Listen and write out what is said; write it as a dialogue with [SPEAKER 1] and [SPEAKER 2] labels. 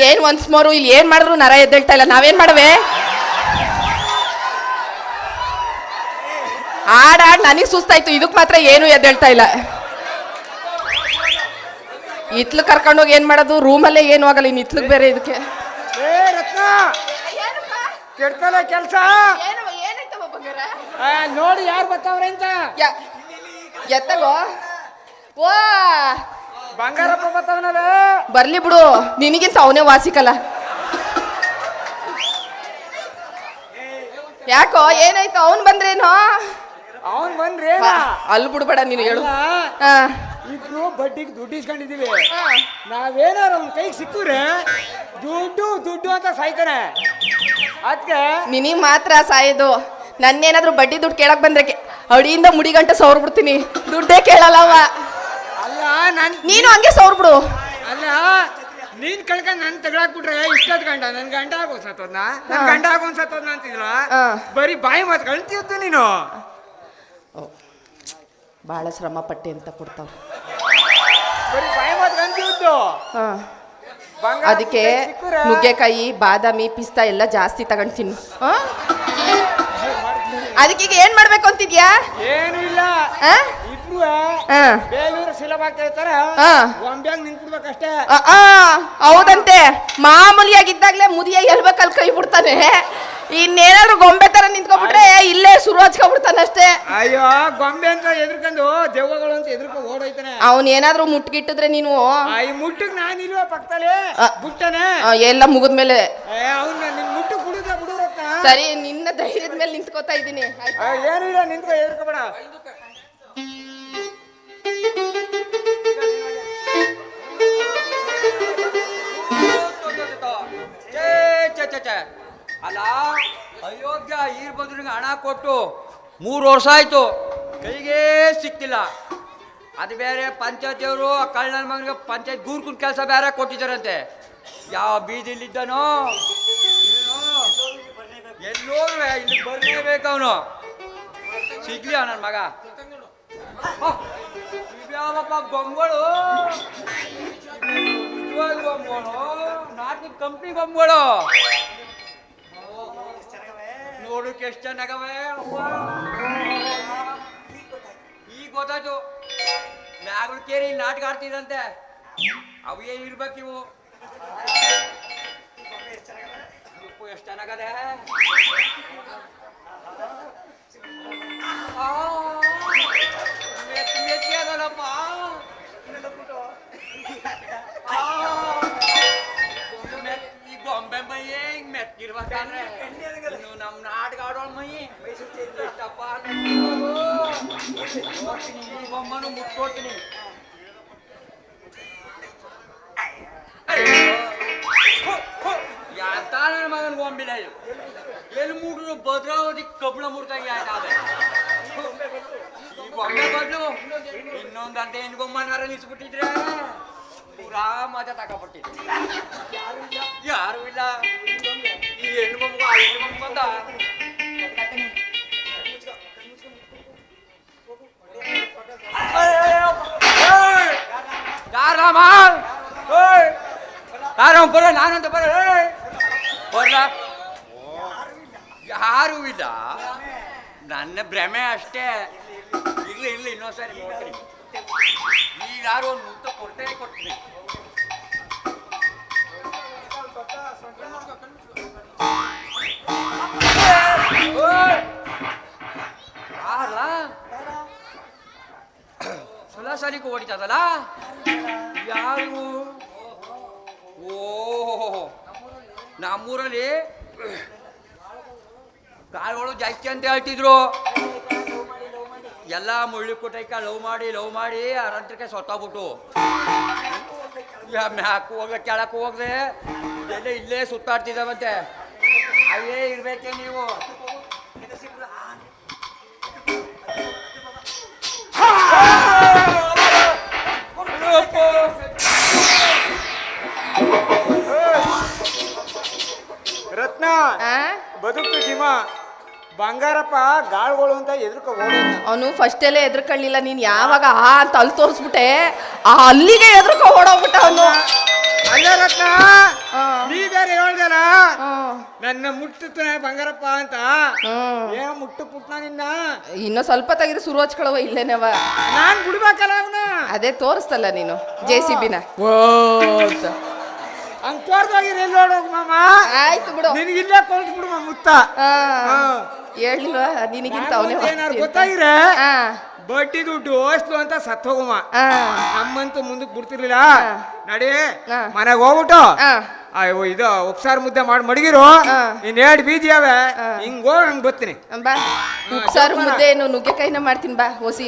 [SPEAKER 1] ಏನ್ ಒನ್ಸ್ ಮೋರು ಇಲ್ಲಿ ಏನ್ ಮಾಡಿದ್ರು ನರ ಎದ್ದೇಳ್ತಾ ಇಲ್ಲ, ನಾವೇನ್ ಮಾಡವೆ? ಆಡ್ ನನಗ್ ಸುಸ್ತಾಯ್ತು, ಇದಕ್ ಮಾತ್ರ ಏನು ಎದ್ದೇಳ್ತಾ ಇಲ್ಲ. ಇತ್ಲು ಕರ್ಕೊಂಡೋಗಿ ಏನ್ ಮಾಡೋದು? ರೂಮಲ್ಲೇ ಏನು ಆಗಲ್ಲ, ಇನ್ ಇತ್ಲಕ್ ಬೇರೆ ಇದಕ್ಕೆ.
[SPEAKER 2] ಕೆಡ್ತಲ್ಲ ಕೆಲ್ಸ ನೋಡಿ ಯಾರು ಬರ್ತಾವ್ರೆ ಅಂತ
[SPEAKER 1] ಎತ್ತಗೋ. ವಾ
[SPEAKER 2] ಬಂಗಾರಪ್ಪ ಬರ್ತಾವನಲ್ಲ,
[SPEAKER 1] ಬರ್ಲಿ ಬಿಡು, ನಿನಗಿಂತ ಅವನೇ ವಾಸಿಕಲ್ಲ. ಯಾಕೋ ಏನಾಯ್ತು? ಅವನ್ ಬಂದ್ರೇನೋ?
[SPEAKER 2] ಅವನ್ ಬಂದ್ರೆ
[SPEAKER 1] ಅಲ್ಲಿ ಬಿಡ್ಬೇಡ ನೀನು, ಹೇಳು.
[SPEAKER 2] ಇಬ್ರು ಬಡ್ಡಿಗೆ ದುಡ್ಡು ಇಸ್ಕೊಂಡಿದೀವಿ, ನಾವೇನಾರು ಅವ್ನ ಕೈಗೆ ಸಿಕ್ಕುರೆ ದುಡ್ಡು ದುಡ್ಡು ಅಂತ ಸಾಯ್ತಾನೆ. ಅದಕ್ಕೆ
[SPEAKER 1] ನಿನಗ್ ಮಾತ್ರ ಸಾಯೋದು, ನನ್ನೇನಾದ್ರೂ ಬಡ್ಡಿ ದುಡ್ಡು ಕೇಳಕ್ ಬಂದ್ರೆ ಅಡಿಯಿಂದ ಮುಡಿ ಗಂಟೆ ಸೌರ್ ಬಿಡ್ತೀನಿ, ದುಡ್ಡೇ ಕೇಳಲ್ಲ ಅವ.
[SPEAKER 2] ಅಲ್ಲ
[SPEAKER 1] ನೀನು ಹಂಗೆ ಸೌರ್ ಬಿಡು.
[SPEAKER 2] ಅಲ್ಲ ನೀನ್ ಕಳ್ಕೊಂಡ್ ನನ್ ತಗೊಳಕ್ಬಿಟ್ರೆ ಇಷ್ಟೊತ್ ಗಂಟ ನನ್ ಗಂಟ ಆಗೋನ್ಸತ್ತೋದ್ನ, ನನ್ ಗಂಟ ಆಗೋನ್ಸತ್ತೋದ್ನ ಅಂತಿದ್ರ ಬರೀ ಬಾಯಿ ಮಾತು ಕಳ್ತಿಯತ್ತು ನೀನು.
[SPEAKER 1] ಬಹಳ ಶ್ರಮ ಪಟ್ಟೆ ಅಂತ ಕೊಡ್ತಾವ,
[SPEAKER 2] ಬರೀ ಬಾಯಿ ಮಾತು ಕಳ್ತಿದ್ದು.
[SPEAKER 1] ಅದಕ್ಕೆ ನುಗ್ಗೆಕಾಯಿ, ಬಾದಾಮಿ, ಪಿಸ್ತಾ ಎಲ್ಲ ಜಾಸ್ತಿ ತಗೊಂಡ್ತೀನಿ. ಅದಕ್ಕೆ ಈಗ ಏನ್ ಮಾಡ್ಬೇಕು ಅಂತಿದ್ಯಾ?
[SPEAKER 2] ಏನು ಇಲ್ಲ, ಇಬ್ರು ಬೇಲೂರು ಸುಲಭ ಆಗ್ತಾ ಇರ್ತಾರ, ಗೊಂಬ್ಯಾಗ ನಿಂತ್ಬಿಡ್ಬೇಕಷ್ಟೇ.
[SPEAKER 1] ಹೌದಂತೆ, ಮಾಮೂಲಿಯಾಗಿದ್ದಾಗ್ಲೇ ಮುದಿಯ ಎಲ್ಬೇಕಲ್ಲಿ ಕೈ ಬಿಡ್ತಾನೆ, ಇನ್ನೇನಾದ್ರು ಗೊಂಬೆ ತರ ನಿಂತ್ಕೊಬಿಟ್ರೆ ಇಲ್ಲೇ ಶುರು ಹಚ್ಕೊಬಿಡ್ತಾನೆ ಅಷ್ಟೇ.
[SPEAKER 2] ಅಯ್ಯೋ ಗೊಂಬೆ ಅಂತ ಎದ್ರಕೊಂಡು ದೆವ್ವಗಳು ಅಂತ ಎದ್ರಕೊಂಡು ಓಡೋಯ್ತಾನೆ.
[SPEAKER 1] ಅವನ್ ಏನಾದ್ರು ಮುಟ್ಗಿಟ್ಟಿದ್ರೆ ನೀನು
[SPEAKER 2] ಈ ಮುಟ್ಟಕ್ ನಾನು ಇಲ್ವ ಪಕ್ಕದಲ್ಲಿ ಬುಟ್ಟನೆ
[SPEAKER 1] ಎಲ್ಲ ಮುಗಿದ್ಮೇಲೆ
[SPEAKER 2] ಅವ್ನ ನಿನ್ ಮುಟ್ಟಕ್ ಬಿಡುದ ಬಿಡುರತ್ತ.
[SPEAKER 1] ಸರಿ, ನಿನ್ನ ಧೈರ್ಯದ ಮೇಲೆ ನಿಂತ್ಕೋತಾ ಇದ್ದೀನಿ.
[SPEAKER 2] ಏನು ಇಲ್ಲ, ನಿಂತ್ಕೊ, ಎದ್ರಕೋಬೇಡ.
[SPEAKER 3] ಅಲ್ಲ ಅಯೋಗ್ಯ ಈರ್ಬದ್ರಿಗೆ ಹಣ ಕೊಟ್ಟು 3 ವರ್ಷ ಆಯ್ತು, ಕೈಗೆ ಸಿಕ್ತಿಲ್ಲ. ಅದು ಬೇರೆ ಪಂಚಾಯತಿಯವರು ಕಳ್ಳನ ಮಗನಿಗೆ ಪಂಚಾಯತ್ ಗೂರ್ಕುನ್ ಕೆಲಸ ಬೇರೆ ಕೊಟ್ಟಿದ್ದಾರಂತೆ. ಯಾವ ಬೀದಿಲಿದ್ದಾನೋ ಎಲ್ಲೋ ಇಲ್ಲಿ ಬರ್ಲೇಬೇಕು ಅವನು, ಸಿಗ್ಲಿ ನನ್ನ ಮಗ. ಯಾವಪ್ಪ ಗೊಂಬಳು, ಗೊಂಬಳು ನಾಟಿ ಕಂಪ್ನಿ ಗೊಂಬಳು ನೋಡಕ್ಕೆ ಎಷ್ಟು ಚೆನ್ನಾಗವೆ. ಈಗ ಗೊತ್ತಾಯ್ತು, ಮ್ಯಾಗಳು ಕೇರಿ ನಾಟಕ ಆಡ್ತಿದಂತೆ, ಅವೇ ಇರ್ಬೇಕು ಇವು. ಎಷ್ಟು ಚೆನ್ನಾಗದೆ, ಮೆತ್ತಿ ಅದಲ್ಲಪ್ಪ. ಈ ಗೊಂಬೆ ಮೈ ಹಿಂಗ್ ಮೆತ್ತಿರ್ಬೇಕಾದ್ರೆ ಇನ್ನು ನಮ್ ನಾಟಕ ಆಡೋಳ ಮೈ ಎಷ್ಟಪ್ಪ ನೋಡ್ತೀನಿ, ಈ ಬೊಮ್ಮನು ಮುಟ್ಕೊಡ್ತೀನಿ. ಎಂತ ನನ್ನ ಮಗನ ಗೊಂಬಿಲ್ಲ, ಎಲ್ಲಿ ಮೂಡ್ರು ಭದ್ರಾವತಿ ಕಬ್ಬಣ ಮುಡ್ದಂಗೆ ಆಯ್ತಾದೆ. ಈ ಗೊಂಬೆ ಬದಲು ಇನ್ನೊಂದಂತ ಹೆಣ್ಣು ಗೊಂಬನಾರ ನಿಲ್ಸ್ಬಿಟ್ಟಿದ್ರೆ ಪೂರಾ ಮಜಾ ತಗೊಬಿಟ್ಟಿದ್ರು. ಯಾರು ಇಲ್ಲ, ಈ ಹೆಣ್ಣು ಗೊಂಬ ಆ ಹೆಣ್ಣು ಗೊಂಬ ಬಂದ ಯಾರಮ್ಮ ಯಾರ ಬರ, ನಾನಂತ ಬರ ಬರ್ಲ. ಯಾರು ಇಲ್ಲ, ನನ್ನ ಭ್ರಮೆ ಅಷ್ಟೇ. ಇರ್ಲಿ ಇರ್ಲಿ, ಇನ್ನೊಂದ್ಸರಿ ನೋಡ್ತೀನಿ. ಈಗ ಯಾರು ಒಂದು ಮುತ್ತ ಕೊಡ್ತೇ ಕೊಡ್ತೀನಿ. ಯಾರಲ್ಲ ಸಲಸಾಲಿಗೂ ಹೊಡಿತದಲ್ಲ, ಯಾರು? ಓಹೋ, ನಮ್ಮೂರಲ್ಲಿ ಕಾಳುಗಳು ಜಾಸ್ತಿ ಅಂತ ಹೇಳ್ತಿದ್ರು. ಎಲ್ಲ ಮುಳ್ಳಿ ಕುಟೈಕ ಲವ್ ಮಾಡಿ ಅರಂತ್ರಕ್ಕೆ ಸೊತ್ತಾಗ್ಬಿಟ್ಟು ಮ್ಯಾಕು ಹೋಗ್ದೆ ಕೆಳಕ್ಕೂ ಹೋಗ್ದೆ ಎಲ್ಲ ಇಲ್ಲೇ ಸುತ್ತಾಡ್ತಿದ್ದಾವಂತೆ. ಅವೇ ಇರ್ಬೇಕೆ ನೀವು?
[SPEAKER 2] ರತ್ನ ಬದುಕು ಜೀವ ಬಂಗಾರಪ್ಪ ಗಾಳ್ಗಳು ಅಂತ ಎದ್ರಕ ಓಡೋಣ.
[SPEAKER 1] ಅವನು ಫಸ್ಟ್ ಎಲ್ಲೇ ಎದ್ರಕೊಳ್ಳಿಲ್ಲ, ನೀನ್ ಯಾವಾಗ ಅಂತ ಅಲ್ಲಿ ತೋರಿಸ್ಬಿಟ್ಟೆ, ಆ ಅಲ್ಲಿಗೆ ಎದ್ರಕ ಓಡೋಗ್ಬಿಟ್ಟ ಅವನು.
[SPEAKER 2] ಅಲ್ಲ ರತ್ನ
[SPEAKER 1] ಆ,
[SPEAKER 2] ನೀ ಬೇರೆ ಹೇಳ್ದಲ್ಲ
[SPEAKER 1] ಆ,
[SPEAKER 2] ನನ್ನ ಮುಟ್ಟುತ್ತಾನೆ ಬಂಗಾರಪ್ಪ ಅಂತ
[SPEAKER 1] ಹ್ಮ್.
[SPEAKER 2] ಏ ಮುಟ್ಟು ಪುಟ್ನ ನಿನ್ನ
[SPEAKER 1] ಇನ್ನು ಸ್ವಲ್ಪ ತೆಗೆದು ಶುರು ಹಚ್ಕೊಳವ ಇಲ್ಲೇನವ.
[SPEAKER 2] ನಾನ್ ಬಿಡ್ಬೇಕಲ್ಲ ಅವನ
[SPEAKER 1] ಅದೇ ತೋರಿಸ್ತಲ್ಲ ನೀನು JCB ನ. ಓ ಅಂತ.
[SPEAKER 2] ಹಂಗ್ ತೋರ್ದೋಗಿರ ಎಲ್ಲಿ ನೋಡೋಗ ಮಾಮ
[SPEAKER 1] ಆಯ್ತು ಬಿಡು.
[SPEAKER 2] ನಿನಗೆ ಇಲ್ಲೇ ಕೊಲ್ತು ಬಿಡು ಮುತ್ತ
[SPEAKER 1] ಆ,
[SPEAKER 2] ಹಾ.
[SPEAKER 1] ಹೇಳಿಲ್ವಾ ನಿನಗಿಂತ ಅವನೇ
[SPEAKER 2] ಏನಾರು ಗೊತ್ತಾಗಿರೆ
[SPEAKER 1] ಆ,
[SPEAKER 2] ಬಡ್ಡಿ ದುಡ್ಡು ಓಸ್ಲು ಅಂತ ಸತ್ ಹೋಗಮ್ಮ
[SPEAKER 1] ಆ,
[SPEAKER 2] ನಮ್ಮಂತೂ ಮುಂದಕ್ಕೆ ಬಿಡ್ತಿರ್ಲಿಲ್ಲ ನಡಿ
[SPEAKER 1] ಹಾ.
[SPEAKER 2] ಮನೆಗೆ ಹೋಗ್ಬಿಟ್ಟು
[SPEAKER 1] ಆ.
[SPEAKER 2] ಅಯ್ಯೋ ಇದು ಉಪ್ಸಾರು ಮುದ್ದೆ ಮಾಡಿ ಮಡಗಿರು
[SPEAKER 1] ಹಾ.
[SPEAKER 2] ಇನ್ 2 ಬೀಜಿ ಅವೆ ಹಿಂಗ್ ಹೋಗಿ ಹಂಗ್ ಬರ್ತೀನಿ
[SPEAKER 1] ಬಾ ಉಪ್ಸಾರು ಮುದ್ದೆ ಏನು ನುಗ್ಗೆಕಾಯಿನ ಮಾಡ್ತೀನಿ ಬಾ ಹೊಸಿ